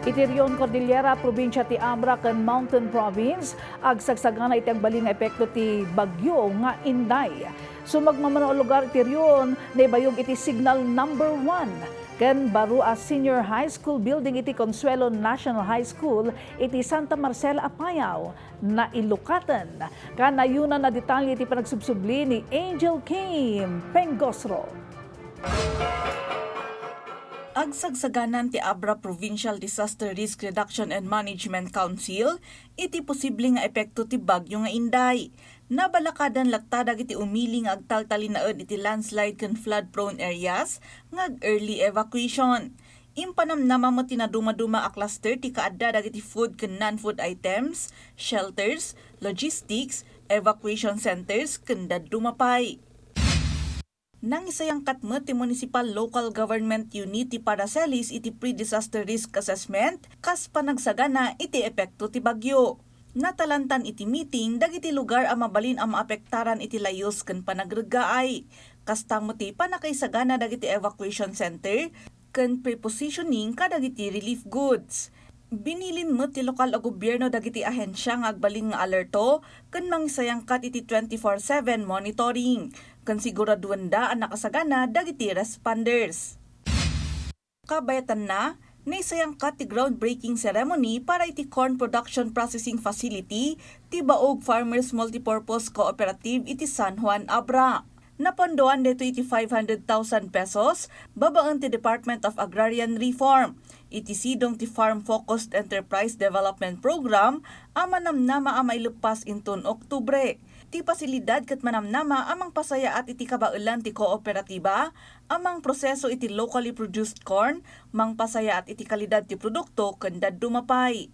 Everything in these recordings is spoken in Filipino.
Iterion Cordillera, probinsya ti Abra ken Mountain Province, agsagsagana iti agbaling nga epekto ti bagyong nga Inday. Sumagmamano lugar iterion na bayog iti signal number 1. Ken Barua Senior High School building iti Consuelo National High School iti Santa Marcela Apayao na ilukatan. Kanayunan na detalye iti panagsubsubli ni Anjel Kim Pengosro. Agsagsaganan ti Abra Provincial Disaster Risk Reduction and Management Council iti posibleng nga epekto ti bagyo nga Inday. Nabalakadan laktadag iti umiling agtaltalinaed iti landslide ken flood-prone areas ngag early evacuation. Impanamnama mo tinaduma-duma a cluster ti kaadda dagiti food ken non-food items, shelters, logistics, evacuation centers ken dadumapay. Nang isayang katmo ti Municipal Local Government Unit ti Paracelis iti Pre-Disaster Risk Assessment kas panagsagana iti epekto ti bagyo. Natalantan iti meeting dagiti lugar a mabalin a maapektaran iti layos ken panagregaay. Kastamo ti panakaisagana dagiti evacuation center ken prepositioning kadagiti relief goods. Binilin mo ti lokal a gobyerno dagiti ahensya nga agbaling nga alerto ken mangisayang kat iti 24/7 monitoring. Kan siguraduan da ang nakasagana dagiti responders. Kabayatan na, naisayang kat ti groundbreaking ceremony para iti corn production processing facility ti Baog Farmers Multipurpose Cooperative iti San Juan, Abra. Napondoan dito iti 500,000 pesos, babaan ti Department of Agrarian Reform. Iti sidong ti Farm Focused Enterprise Development Program, amanamnama ang mailupas inton Oktubre. Ti pasilidad ket manamnama amang pasaya at iti kabailan ti kooperatiba, amang proseso iti locally produced corn, mang pasaya at iti kalidad ti produkto ken dadumapay.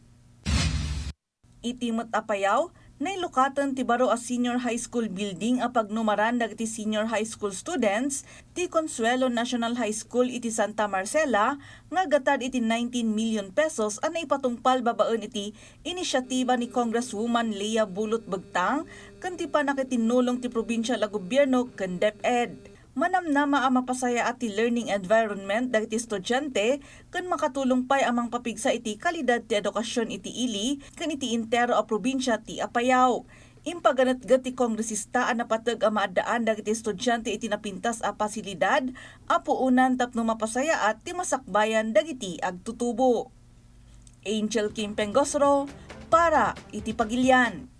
Iti Apayaw, nailukatan ti baro a senior high school building a pagnumaran dagiti senior high school students ti Consuelo National High School iti Santa Marcela nga gatad iti 19 million pesos a naipatungpal babaen iti inisyatiba ni Congresswoman Leah Bulot Bagtang ken ti panakitinulong ti provincial a gobyerno ken DepEd. Manamnama ang mapasaya at ti learning environment dagiti estudyante ken makatulong pay amang papigsa iti kalidad ti edukasyon iti ili ken iti intero a probinsya ti Apayao. Impaganatgat ti kongresista a napateg a maadaan dagiti estudyante iti napintas a pasilidad a puunan tapno mapasaya at ti masakbayan dagiti agtutubo. Anjel Kim Pengosro para iti Pagilian.